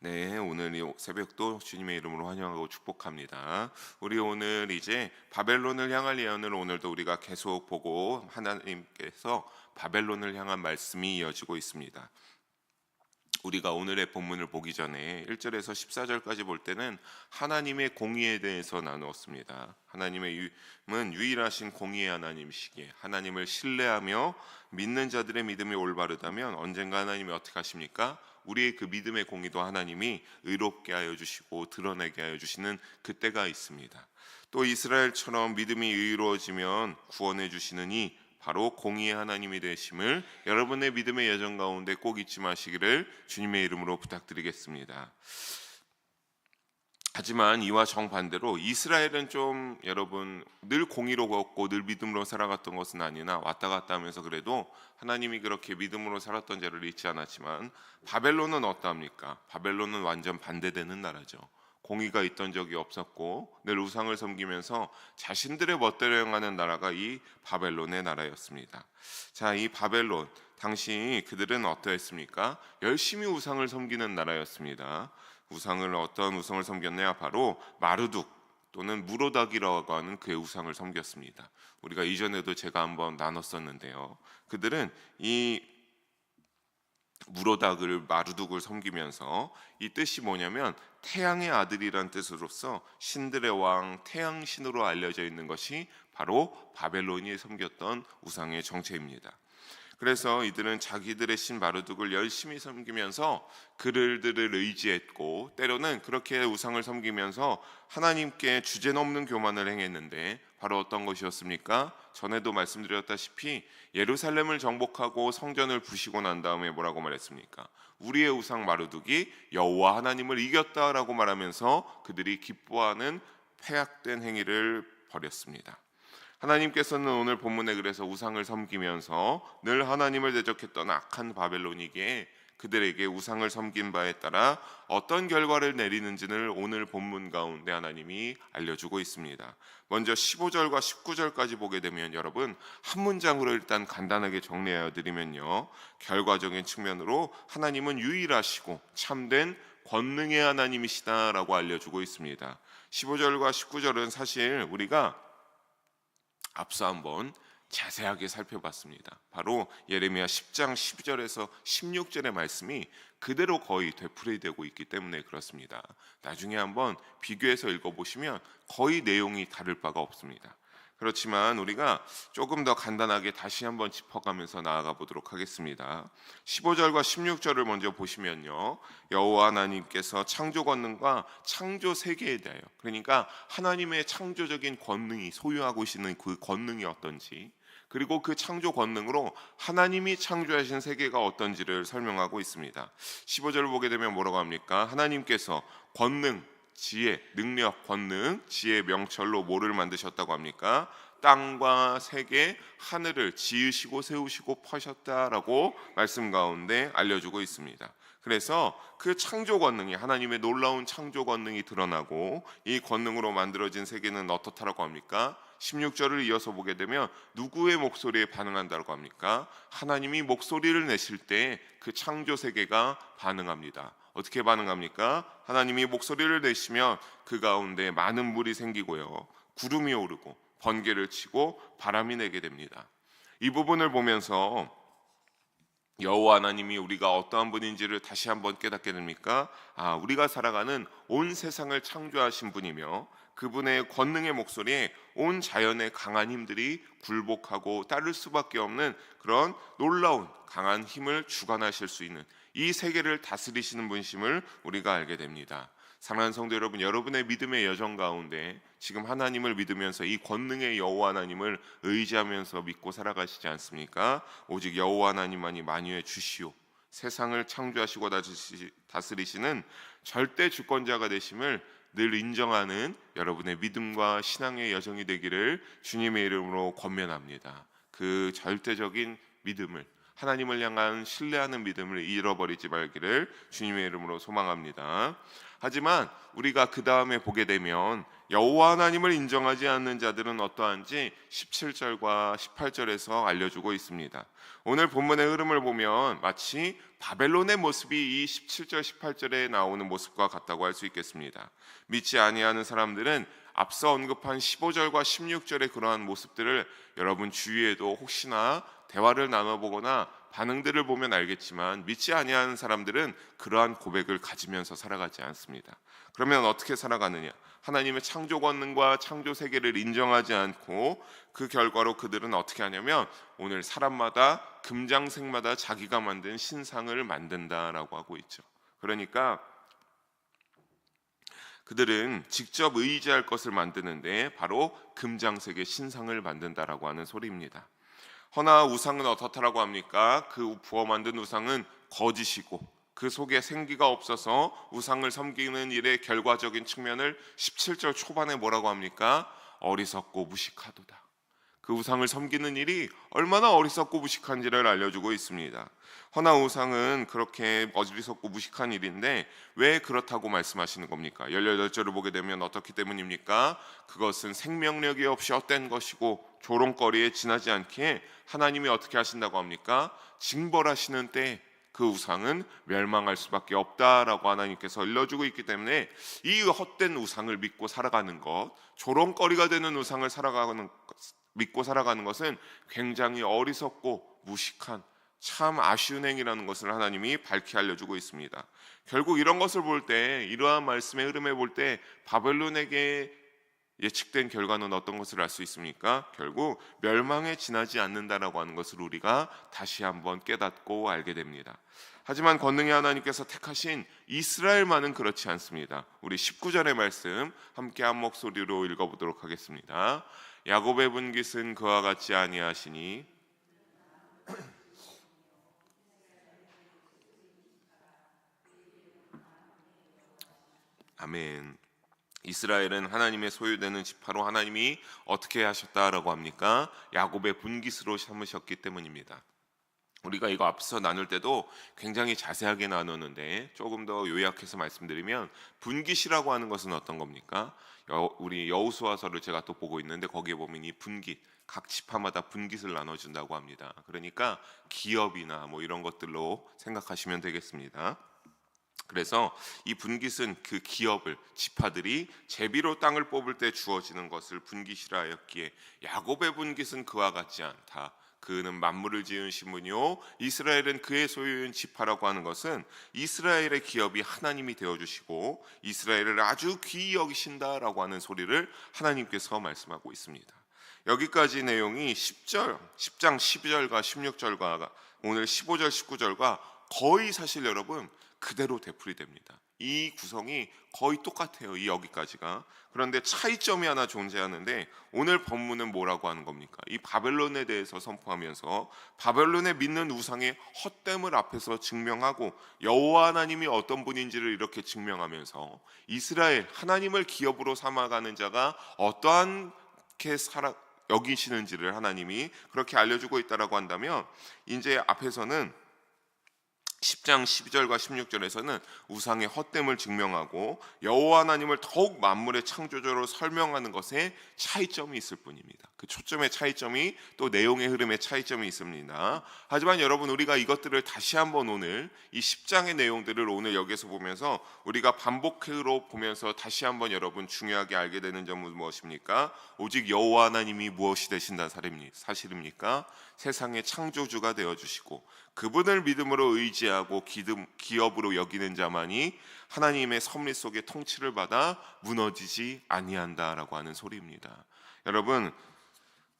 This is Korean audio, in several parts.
네, 오늘 이 새벽도 주님의 이름으로 환영하고 축복합니다. 우리 오늘 이제 바벨론을 향할 예언을 오늘도 우리가 계속 보고 하나님께서 바벨론을 향한 말씀이 이어지고 있습니다. 우리가 오늘의 본문을 보기 전에 1절에서 14절까지 볼 때는 하나님의 공의에 대해서 나누었습니다. 하나님은 유일하신 공의의 하나님이시기에 하나님을 신뢰하며 믿는 자들의 믿음이 올바르다면 언젠가 하나님이 어떻게 하십니까? 우리의 그 믿음의 공의도 하나님이 의롭게 하여 주시고 드러내게 하여 주시는 그때가 있습니다. 또 이스라엘처럼 믿음이 의로워지면 구원해 주시는 이 바로 공의의 하나님이 되심을 여러분의 믿음의 여정 가운데 꼭 잊지 마시기를 주님의 이름으로 부탁드리겠습니다. 하지만 이와 정반대로 이스라엘은 좀 여러분 늘 공의로 걷고 늘 믿음으로 살아갔던 것은 아니나 왔다 갔다 하면서 그래도 하나님이 그렇게 믿음으로 살았던 자를 잊지 않았지만 바벨론은 어떠합니까? 바벨론은 완전 반대되는 나라죠. 공의가 있던 적이 없었고 늘 우상을 섬기면서 자신들의 멋대로 행하는 나라가 이 바벨론의 나라였습니다. 자, 이 바벨론 당시 그들은 어떠했습니까? 열심히 우상을 섬기는 나라였습니다. 어떤 우상을 섬겼냐? 바로 마르둑 또는 무로닥이라고 하는 그의 우상을 섬겼습니다. 우리가 이전에도 제가 한번 나눴었는데요. 그들은 이 무로닥을 마르둑을 섬기면서 이 뜻이 뭐냐면 태양의 아들이란 뜻으로서 신들의 왕 태양신으로 알려져 있는 것이 바로 바벨론이 섬겼던 우상의 정체입니다. 그래서 이들은 자기들의 신 마르둑을 열심히 섬기면서 그들을 의지했고 때로는 그렇게 우상을 섬기면서 하나님께 주제넘는 교만을 행했는데 바로 어떤 것이었습니까? 전에도 말씀드렸다시피 예루살렘을 정복하고 성전을 부시고 난 다음에 뭐라고 말했습니까? 우리의 우상 마르둑이 여호와 하나님을 이겼다라고 말하면서 그들이 기뻐하는 패악된 행위를 벌였습니다. 하나님께서는 오늘 본문에 그래서 우상을 섬기면서 늘 하나님을 대적했던 악한 바벨론에게 그들에게 우상을 섬긴 바에 따라 어떤 결과를 내리는지를 오늘 본문 가운데 하나님이 알려주고 있습니다. 먼저 15절과 19절까지 보게 되면 여러분 한 문장으로 일단 간단하게 정리하여 드리면요, 결과적인 측면으로 하나님은 유일하시고 참된 권능의 하나님이시다라고 알려주고 있습니다. 15절과 19절은 사실 우리가 앞서 한번 자세하게 살펴봤습니다. 바로 예레미야 10장 12절에서 16절의 말씀이 그대로 거의 되풀이되고 있기 때문에 그렇습니다. 나중에 한번 비교해서 읽어보시면 거의 내용이 다를 바가 없습니다. 그렇지만 우리가 조금 더 간단하게 다시 한번 짚어가면서 나아가 보도록 하겠습니다. 15절과 16절을 먼저 보시면요, 여호와 하나님께서 창조 권능과 창조 세계에 대하여, 그러니까 하나님의 창조적인 권능이 소유하고 계시는 그 권능이 어떤지, 그리고 그 창조 권능으로 하나님이 창조하신 세계가 어떤지를 설명하고 있습니다. 15절을 보게 되면 뭐라고 합니까? 하나님께서 권능, 지혜, 능력, 권능, 지혜 명철로 뭐를 만드셨다고 합니까? 땅과 세계, 하늘을 지으시고 세우시고 퍼셨다라고 말씀 가운데 알려주고 있습니다. 그래서 그 창조 권능이, 하나님의 놀라운 창조 권능이 드러나고 이 권능으로 만들어진 세계는 어떻다라고 합니까? 16절을 이어서 보게 되면 누구의 목소리에 반응한다고 합니까? 하나님이 목소리를 내실 때 그 창조 세계가 반응합니다. 어떻게 반응합니까? 하나님이 목소리를 내시면 그 가운데 많은 물이 생기고요, 구름이 오르고 번개를 치고 바람이 내게 됩니다. 이 부분을 보면서 여호와 하나님이 우리가 어떠한 분인지를 다시 한번 깨닫게 됩니까? 우리가 살아가는 온 세상을 창조하신 분이며 그분의 권능의 목소리에 온 자연의 강한 힘들이 굴복하고 따를 수밖에 없는 그런 놀라운 강한 힘을 주관하실 수 있는 이 세계를 다스리시는 분심을 우리가 알게 됩니다. 사랑하는 성도 여러분, 여러분의 믿음의 여정 가운데 지금 하나님을 믿으면서 이 권능의 여호와 하나님을 의지하면서 믿고 살아가시지 않습니까? 오직 여호와 하나님만이 만유의 주시오, 세상을 창조하시고 다스리시는 절대 주권자가 되심을 늘 인정하는 여러분의 믿음과 신앙의 여정이 되기를 주님의 이름으로 권면합니다. 그 절대적인 믿음을, 하나님을 향한 신뢰하는 믿음을 잃어버리지 말기를 주님의 이름으로 소망합니다. 하지만 우리가 그 다음에 보게 되면 여호와 하나님을 인정하지 않는 자들은 어떠한지 17절과 18절에서 알려주고 있습니다. 오늘 본문의 흐름을 보면 마치 바벨론의 모습이 이 17절 18절에 나오는 모습과 같다고 할 수 있겠습니다. 믿지 아니하는 사람들은 앞서 언급한 15절과 16절의 그러한 모습들을 여러분 주위에도 혹시나 대화를 나눠보거나 반응들을 보면 알겠지만, 믿지 아니하는 사람들은 그러한 고백을 가지면서 살아가지 않습니다. 그러면 어떻게 살아가느냐? 하나님의 창조 권능과 창조 세계를 인정하지 않고 그 결과로 그들은 어떻게 하냐면 오늘 사람마다 금장색마다 자기가 만든 신상을 만든다라고 하고 있죠. 그러니까 그들은 직접 의지할 것을 만드는데 바로 금장색의 신상을 만든다라고 하는 소리입니다. 허나 우상은 어떻다라고 합니까? 그 부어 만든 우상은 거짓이고 그 속에 생기가 없어서 우상을 섬기는 일의 결과적인 측면을 17절 초반에 뭐라고 합니까? 어리석고 무식하도다. 그 우상을 섬기는 일이 얼마나 어리석고 무식한지를 알려주고 있습니다. 허나 우상은 그렇게 어리석고 무식한 일인데 왜 그렇다고 말씀하시는 겁니까? 18절을 보게 되면 어떻기 때문입니까? 그것은 생명력이 없이 헛된 것이고 조롱거리에 지나지 않게 하나님이 어떻게 하신다고 합니까? 징벌하시는 때 그 우상은 멸망할 수밖에 없다라고 하나님께서 알려주고 있기 때문에 이 헛된 우상을 믿고 살아가는 것, 조롱거리가 되는 우상을 믿고 살아가는 것은 굉장히 어리석고 무식한 참 아쉬운 행위라는 것을 하나님이 밝히 알려주고 있습니다. 결국 이런 것을 볼 때, 이러한 말씀의 흐름에 볼 때 바벨론에게 예측된 결과는 어떤 것을 알 수 있습니까? 결국 멸망에 지나지 않는다라고 하는 것을 우리가 다시 한번 깨닫고 알게 됩니다. 하지만 권능의 하나님께서 택하신 이스라엘만은 그렇지 않습니다. 우리 19절의 말씀 함께 한 목소리로 읽어보도록 하겠습니다. 야곱의 분깃은 그와 같지 아니하시니 아멘. 이스라엘은 하나님의 소유되는 지파로 하나님이 어떻게 하셨다라고 합니까? 야곱의 분깃으로 삼으셨기 때문입니다. 우리가 이거 앞서 나눌 때도 굉장히 자세하게 나누는데 조금 더 요약해서 말씀드리면, 분깃이라고 하는 것은 어떤 겁니까? 우리 여호수아서를 제가 또 보고 있는데 거기에 보면 이 분깃, 각 지파마다 분깃을 나눠준다고 합니다. 그러니까 기업이나 뭐 이런 것들로 생각하시면 되겠습니다. 그래서 이 분깃은 그 기업을 지파들이 제비로 땅을 뽑을 때 주어지는 것을 분깃이라 하였기에 야곱의 분깃은 그와 같지 않다. 그는 만물을 지은 신분이요 이스라엘은 그의 소유인 지파라고 하는 것은 이스라엘의 기업이 하나님이 되어주시고 이스라엘을 아주 귀히 여기신다라고 하는 소리를 하나님께서 말씀하고 있습니다. 여기까지 내용이 10장 12절과 16절과 오늘 15절 19절과 거의 사실 여러분 그대로 되풀이 됩니다. 이 구성이 거의 똑같아요. 이 여기까지가. 그런데 차이점이 하나 존재하는데 오늘 본문은 뭐라고 하는 겁니까? 이 바벨론에 대해서 선포하면서 바벨론에 믿는 우상의 헛됨을 앞에서 증명하고 여호와 하나님이 어떤 분인지를 이렇게 증명하면서 이스라엘 하나님을 기업으로 삼아가는 자가 어떠한게 여기시는지를 하나님이 그렇게 알려주고 있다라고 한다면, 이제 앞에서는 10장 12절과 16절에서는 우상의 헛됨을 증명하고 여호와 하나님을 더욱 만물의 창조주로 설명하는 것에 차이점이 있을 뿐입니다. 그 초점의 차이점이 또 내용의 흐름의 차이점이 있습니다. 하지만 여러분, 우리가 이것들을 다시 한번 오늘 이 10장의 내용들을 오늘 여기서 보면서 우리가 반복으로 보면서 다시 한번 여러분 중요하게 알게 되는 점은 무엇입니까? 오직 여호와 하나님이 무엇이 되신다는 사실입니까? 세상의 창조주가 되어주시고 그분을 믿음으로 의지하고 기업으로 여기는 자만이 하나님의 섭리 속에 통치를 받아 무너지지 아니한다라고 하는 소리입니다. 여러분,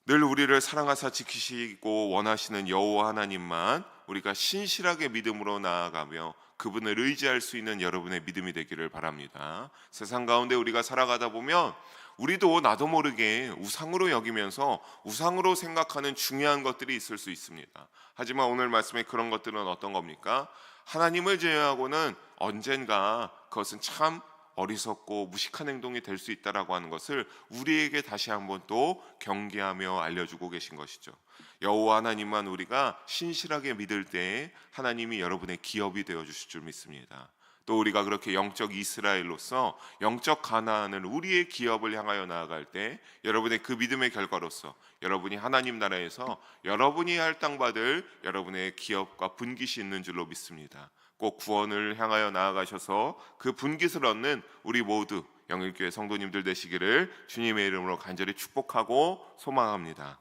늘 우리를 사랑하사 지키시고 원하시는 여호와 하나님만 우리가 신실하게 믿음으로 나아가며 그분을 의지할 수 있는 여러분의 믿음이 되기를 바랍니다. 세상 가운데 우리가 살아가다 보면 우리도 나도 모르게 우상으로 여기면서 우상으로 생각하는 중요한 것들이 있을 수 있습니다. 하지만 오늘 말씀에 그런 것들은 어떤 겁니까? 하나님을 제외하고는 언젠가 그것은 참 어리석고 무식한 행동이 될 수 있다라고 하는 것을 우리에게 다시 한번 또 경계하며 알려주고 계신 것이죠. 여호와 하나님만 우리가 신실하게 믿을 때에 하나님이 여러분의 기업이 되어 주실 줄 믿습니다. 또 우리가 그렇게 영적 이스라엘로서 영적 가나안을 우리의 기업을 향하여 나아갈 때 여러분의 그 믿음의 결과로서 여러분이 하나님 나라에서 여러분이 할당받을 여러분의 기업과 분깃이 있는 줄로 믿습니다. 꼭 구원을 향하여 나아가셔서 그 분깃을 얻는 우리 모두 영일교회 성도님들 되시기를 주님의 이름으로 간절히 축복하고 소망합니다.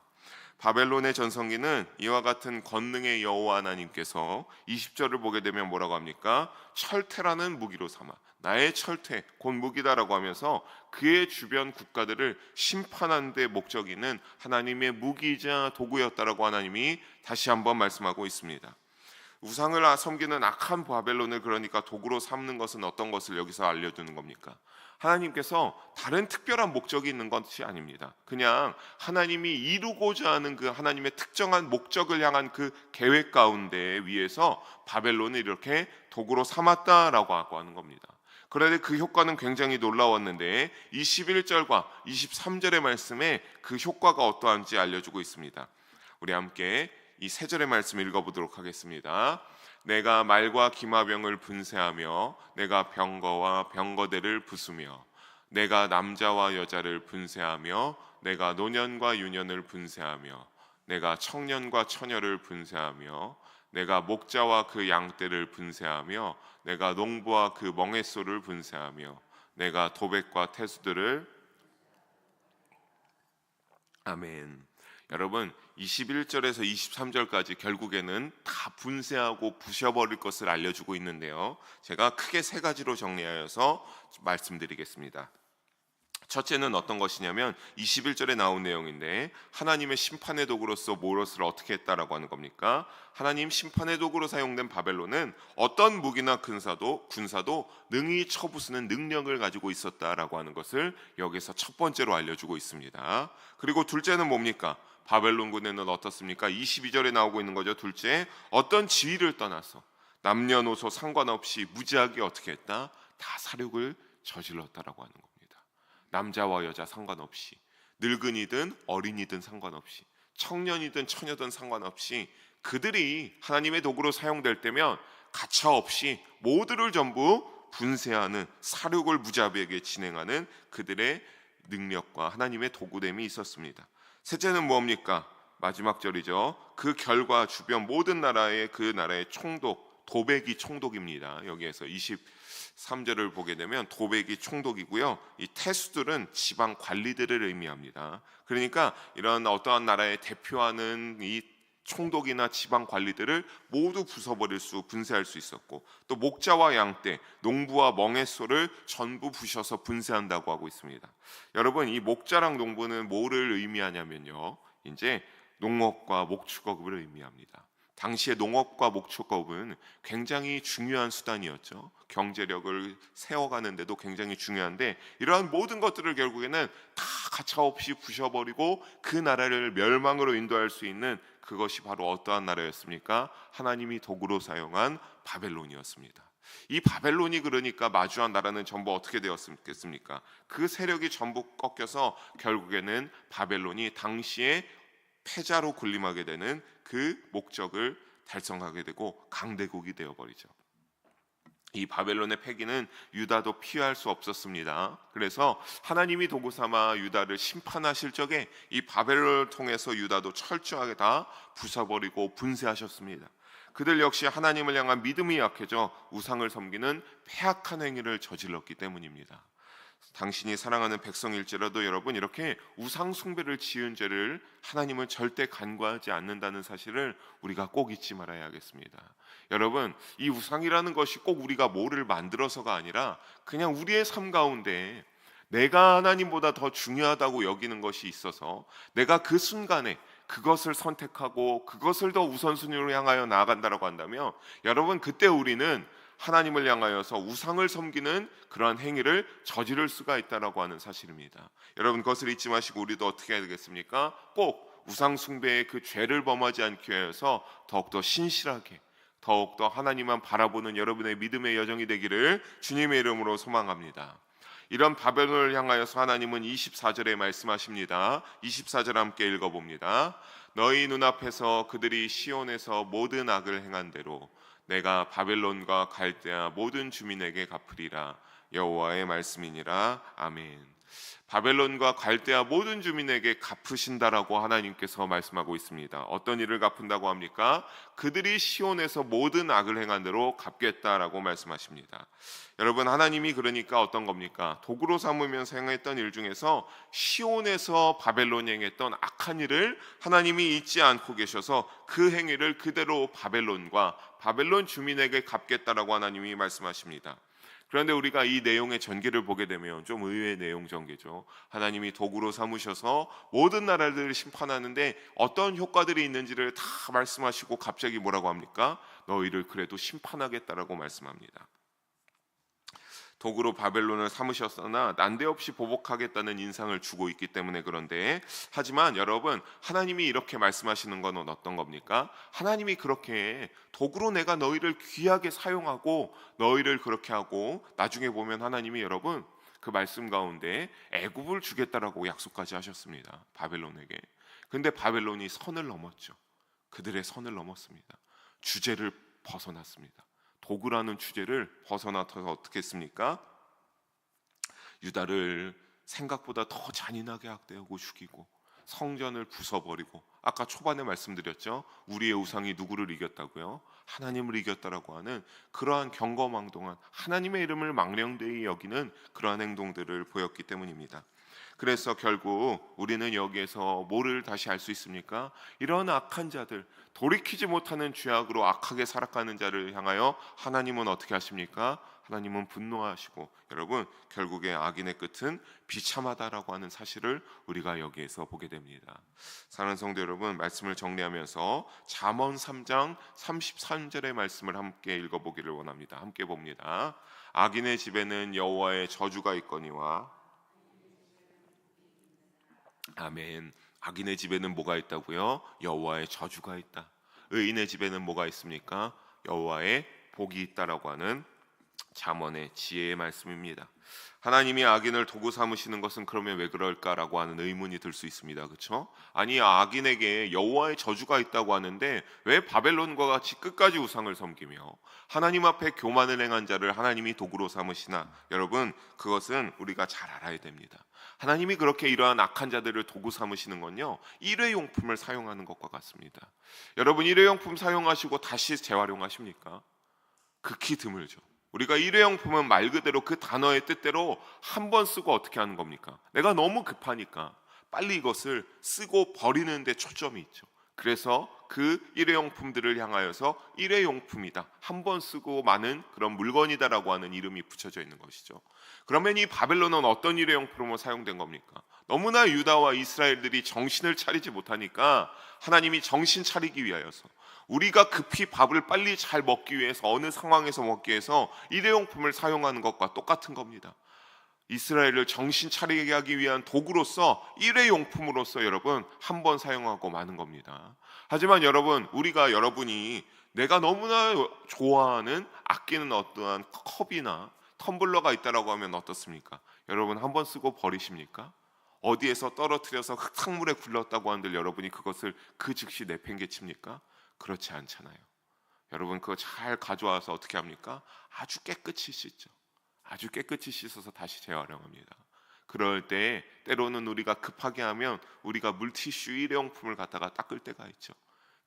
바벨론의 전성기는 이와 같은 권능의 여호와 하나님께서 20절을 보게 되면 뭐라고 합니까? 철퇴라는 무기로 삼아, 나의 철퇴 곧 무기다라고 하면서 그의 주변 국가들을 심판하는 데 목적이 있는 하나님의 무기이자 도구였다라고 하나님이 다시 한번 말씀하고 있습니다. 우상을 섬기는 악한 바벨론을 그러니까 도구로 삼는 것은 어떤 것을 여기서 알려주는 겁니까? 하나님께서 다른 특별한 목적이 있는 것이 아닙니다. 그냥 하나님이 이루고자 하는 그 하나님의 특정한 목적을 향한 그 계획 가운데 위에서 바벨론을 이렇게 도구로 삼았다라고 하는 겁니다. 그런데 그 효과는 굉장히 놀라웠는데 21절과 23절의 말씀에 그 효과가 어떠한지 알려주고 있습니다. 우리 함께 이 세 절의 말씀 읽어보도록 하겠습니다. 내가 말과 기마병을 분쇄하며 내가 병거와 병거대를 부수며 내가 남자와 여자를 분쇄하며 내가 노년과 유년을 분쇄하며 내가 청년과 처녀를 분쇄하며 내가 목자와 그 양떼를 분쇄하며 내가 농부와 그 멍에소를 분쇄하며 내가 도백과 태수들을 아멘. 여러분 21절에서 23절까지 결국에는 다 분쇄하고 부셔버릴 것을 알려주고 있는데요. 제가 크게 세 가지로 정리하여서 말씀드리겠습니다. 첫째는 어떤 것이냐면 21절에 나온 내용인데 하나님의 심판의 도구로서 무엇을 어떻게 했다라고 하는 겁니까? 하나님 심판의 도구로 사용된 바벨론은 어떤 무기나 군사도 능히 쳐부수는 능력을 가지고 있었다라고 하는 것을 여기서 첫 번째로 알려주고 있습니다. 그리고 둘째는 뭡니까? 바벨론군에는 어떻습니까? 22절에 나오고 있는 거죠. 둘째, 어떤 지위를 떠나서 남녀노소 상관없이 무지하게 어떻게 했다? 다 살육을 저질렀다라고 하는 겁니다. 남자와 여자 상관없이, 늙은이든 어린이든 상관없이, 청년이든 처녀든 상관없이 그들이 하나님의 도구로 사용될 때면 가차없이 모두를 전부 분쇄하는 살육을 무자비하게 진행하는 그들의 능력과 하나님의 도구됨이 있었습니다. 셋째는 뭡니까? 마지막 절이죠. 그 결과 주변 모든 나라의 그 나라의 총독, 도백이 총독입니다. 여기에서 23절을 보게 되면 도백이 총독이고요. 이 태수들은 지방 관리들을 의미합니다. 그러니까 이런 어떠한 나라의 대표하는 이 총독이나 지방 관리들을 모두 분쇄할 수 있었고, 또 목자와 양떼, 농부와 멍에소를 전부 부셔서 분쇄한다고 하고 있습니다. 여러분, 이 목자랑 농부는 뭐를 의미하냐면요, 이제 농업과 목축업을 의미합니다. 당시의 농업과 목축업은 굉장히 중요한 수단이었죠. 경제력을 세워가는데도 굉장히 중요한데, 이러한 모든 것들을 결국에는 다 가차없이 부셔버리고 그 나라를 멸망으로 인도할 수 있는 그것이 바로 어떠한 나라였습니까? 하나님이 도구로 사용한 바벨론이었습니다. 이 바벨론이 그러니까 마주한 나라는 전부 어떻게 되었겠습니까? 그 세력이 전부 꺾여서 결국에는 바벨론이 당시에 패자로 군림하게 되는 그 목적을 달성하게 되고 강대국이 되어버리죠. 이 바벨론의 패기는 유다도 피할 수 없었습니다. 그래서 하나님이 도구 삼아 유다를 심판하실 적에 이 바벨론을 통해서 유다도 철저하게 다 부숴버리고 분쇄하셨습니다. 그들 역시 하나님을 향한 믿음이 약해져 우상을 섬기는 패악한 행위를 저질렀기 때문입니다. 당신이 사랑하는 백성일지라도 여러분, 이렇게 우상 숭배를 지은 죄를 하나님은 절대 간과하지 않는다는 사실을 우리가 꼭 잊지 말아야 하겠습니다. 여러분, 이 우상이라는 것이 꼭 우리가 뭐를 만들어서가 아니라 그냥 우리의 삶 가운데 내가 하나님보다 더 중요하다고 여기는 것이 있어서 내가 그 순간에 그것을 선택하고 그것을 더 우선순위로 향하여 나아간다고 한다면, 여러분, 그때 우리는 하나님을 향하여서 우상을 섬기는 그러한 행위를 저지를 수가 있다라고 하는 사실입니다. 여러분, 그것을 잊지 마시고 우리도 어떻게 해야 되겠습니까? 꼭 우상 숭배의 그 죄를 범하지 않기 위해서 더욱더 신실하게, 더욱더 하나님만 바라보는 여러분의 믿음의 여정이 되기를 주님의 이름으로 소망합니다. 이런 바벨론을 향하여서 하나님은 24절에 말씀하십니다. 24절 함께 읽어봅니다. 너희 눈앞에서 그들이 시온에서 모든 악을 행한 대로 내가 바벨론과 갈대아 모든 주민에게 갚으리라. 여호와의 말씀이니라. 아멘. 바벨론과 갈대아 모든 주민에게 갚으신다라고 하나님께서 말씀하고 있습니다. 어떤 일을 갚은다고 합니까? 그들이 시온에서 모든 악을 행한 대로 갚겠다라고 말씀하십니다. 여러분, 하나님이 그러니까 어떤 겁니까? 도구로 삼으면서 행했던 일 중에서 시온에서 바벨론이 행했던 악한 일을 하나님이 잊지 않고 계셔서 그 행위를 그대로 바벨론과 바벨론 주민에게 갚겠다라고 하나님이 말씀하십니다. 그런데 우리가 이 내용의 전개를 보게 되면 좀 의외의 내용 전개죠. 하나님이 도구로 삼으셔서 모든 나라들을 심판하는데 어떤 효과들이 있는지를 다 말씀하시고 갑자기 뭐라고 합니까? 너희를 그래도 심판하겠다라고 말씀합니다. 도구로 바벨론을 삼으셨으나 난데없이 보복하겠다는 인상을 주고 있기 때문에 그런데, 하지만 여러분, 하나님이 이렇게 말씀하시는 건 어떤 겁니까? 하나님이 그렇게 도구로 내가 너희를 귀하게 사용하고 너희를 그렇게 하고 나중에 보면 하나님이 여러분 그 말씀 가운데 애굽을 주겠다라고 약속까지 하셨습니다. 바벨론에게. 근데 바벨론이 선을 넘었죠. 그들의 선을 넘었습니다. 주제를 벗어났습니다. 도구라는 주제를 벗어나서 어떻게 했습니까? 유다를 생각보다 더 잔인하게 학대하고 죽이고 성전을 부숴버리고, 아까 초반에 말씀드렸죠. 우리의 우상이 누구를 이겼다고요? 하나님을 이겼다라고 하는 그러한 경거망동한, 하나님의 이름을 망령되이 여기는 그러한 행동들을 보였기 때문입니다. 그래서 결국 우리는 여기에서 뭐를 다시 알 수 있습니까? 이런 악한 자들, 돌이키지 못하는 죄악으로 악하게 살아가는 자를 향하여 하나님은 어떻게 하십니까? 하나님은 분노하시고, 여러분, 결국에 악인의 끝은 비참하다라고 하는 사실을 우리가 여기에서 보게 됩니다. 사랑하는 성도 여러분, 말씀을 정리하면서 잠언 3장 33절의 말씀을 함께 읽어보기를 원합니다. 함께 봅니다. 악인의 집에는 여호와의 저주가 있거니와. 아멘. 악인의 집에는 뭐가 있다고요? 여호와의 저주가 있다. 의인의 집에는 뭐가 있습니까? 여호와의 복이 있다라고 하는 잠언의 지혜의 말씀입니다. 하나님이 악인을 도구 삼으시는 것은 그러면 왜 그럴까라고 하는 의문이 들 수 있습니다. 그렇죠? 아니, 악인에게 여호와의 저주가 있다고 하는데 왜 바벨론과 같이 끝까지 우상을 섬기며 하나님 앞에 교만을 행한 자를 하나님이 도구로 삼으시나? 여러분, 그것은 우리가 잘 알아야 됩니다. 하나님이 그렇게 이러한 악한 자들을 도구 삼으시는 건요, 일회용품을 사용하는 것과 같습니다. 여러분, 일회용품 사용하시고 다시 재활용하십니까? 극히 드물죠. 우리가 일회용품은 말 그대로 그 단어의 뜻대로 한 번 쓰고 어떻게 하는 겁니까? 내가 너무 급하니까 빨리 이것을 쓰고 버리는 데 초점이 있죠. 그래서 그 일회용품들을 향하여서 일회용품이다, 한 번 쓰고 마는 그런 물건이다라고 하는 이름이 붙여져 있는 것이죠. 그러면 이 바벨론은 어떤 일회용품으로 사용된 겁니까? 너무나 유다와 이스라엘들이 정신을 차리지 못하니까 하나님이 정신 차리기 위하여서, 우리가 급히 밥을 빨리 잘 먹기 위해서 어느 상황에서 먹기 위해서 일회용품을 사용하는 것과 똑같은 겁니다. 이스라엘을 정신 차리게 하기 위한 도구로서, 일회용품으로서 여러분 한 번 사용하고 마는 겁니다. 하지만 여러분, 여러분이 내가 너무나 좋아하는 아끼는 어떠한 컵이나 텀블러가 있다라고 하면 어떻습니까? 여러분, 한 번 쓰고 버리십니까? 어디에서 떨어뜨려서 흙탕물에 굴렀다고 한들 여러분이 그것을 그 즉시 내팽개칩니까? 그렇지 않잖아요. 여러분, 그거 잘 가져와서 어떻게 합니까? 아주 깨끗이 씻죠. 아주 깨끗이 씻어서 다시 재활용합니다. 그럴 때 때로는 우리가 급하게 하면 우리가 물티슈 일회용품을 갖다가 닦을 때가 있죠.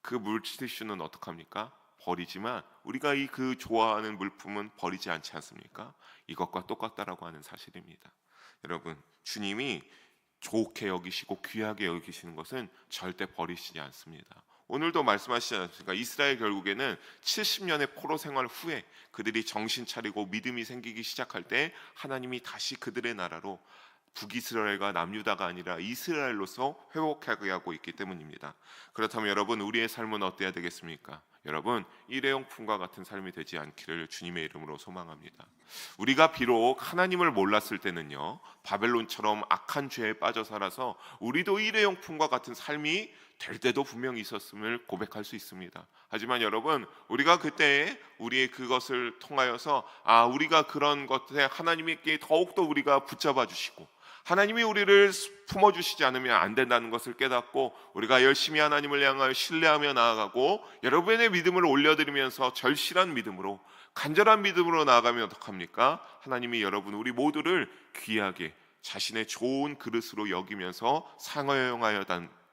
그 물티슈는 어떡합니까? 버리지만 우리가 그 좋아하는 물품은 버리지 않지 않습니까? 이것과 똑같다라고 하는 사실입니다. 여러분, 주님이 좋게 여기시고 귀하게 여기시는 것은 절대 버리시지 않습니다. 오늘도 말씀하시지 않습니까? 이스라엘 결국에는 70년의 포로 생활 후에 그들이 정신 차리고 믿음이 생기기 시작할 때 하나님이 다시 그들의 나라로 북이스라엘과 남유다가 아니라 이스라엘로서 회복하게 하고 있기 때문입니다. 그렇다면 여러분, 우리의 삶은 어때야 되겠습니까? 여러분 일회용품과 같은 삶이 되지 않기를 주님의 이름으로 소망합니다. 우리가 비록 하나님을 몰랐을 때는요, 바벨론처럼 악한 죄에 빠져 살아서 우리도 일회용품과 같은 삶이 될 때도 분명히 있었음을 고백할 수 있습니다. 하지만 여러분, 우리가 그때 우리의 그것을 통하여서 우리가 그런 것에 하나님께 더욱더 우리가 붙잡아 주시고 하나님이 우리를 품어주시지 않으면 안 된다는 것을 깨닫고 우리가 열심히 하나님을 향하여 신뢰하며 나아가고 여러분의 믿음을 올려드리면서 절실한 믿음으로, 간절한 믿음으로 나아가면 어떡합니까? 하나님이 여러분 우리 모두를 귀하게 자신의 좋은 그릇으로 여기면서 상호용하여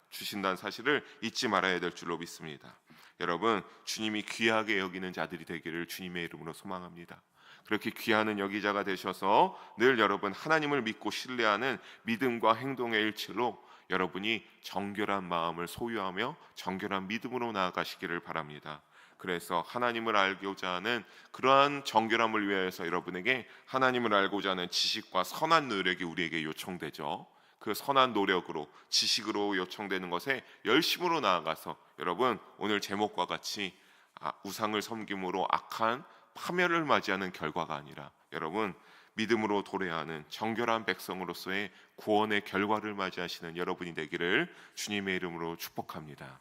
주신다는 사실을 잊지 말아야 될 줄로 믿습니다. 여러분, 주님이 귀하게 여기는 자들이 되기를 주님의 이름으로 소망합니다. 그렇게 귀하는 여기자가 되셔서 늘 여러분 하나님을 믿고 신뢰하는 믿음과 행동의 일치로 여러분이 정결한 마음을 소유하며 정결한 믿음으로 나아가시기를 바랍니다. 그래서 하나님을 알고자 하는 그러한 정결함을 위하여서 여러분에게 하나님을 알고자 하는 지식과 선한 노력이 우리에게 요청되죠. 그 선한 노력으로, 지식으로 요청되는 것에 열심으로 나아가서 여러분 오늘 제목과 같이 우상을 섬김으로 악한 파멸을 맞이하는 결과가 아니라 여러분 믿음으로 도래하는 정결한 백성으로서의 구원의 결과를 맞이하시는 여러분이 되기를 주님의 이름으로 축복합니다.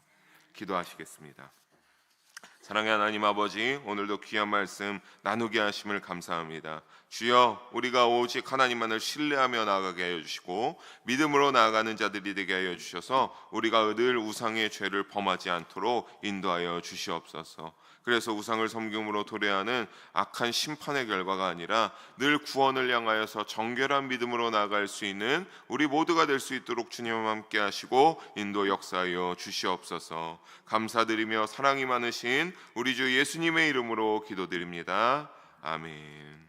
기도하시겠습니다. 사랑의 하나님 아버지, 오늘도 귀한 말씀 나누게 하심을 감사합니다. 주여, 우리가 오직 하나님만을 신뢰하며 나아가게 하여 주시고 믿음으로 나아가는 자들이 되게 하여 주셔서 우리가 늘 우상의 죄를 범하지 않도록 인도하여 주시옵소서. 그래서 우상을 섬김으로 도래하는 악한 심판의 결과가 아니라 늘 구원을 향하여서 정결한 믿음으로 나아갈 수 있는 우리 모두가 될 수 있도록 주님과 함께 하시고 인도 역사하여 주시옵소서. 감사드리며 사랑이 많으신 우리 주 예수님의 이름으로 기도드립니다. 아멘.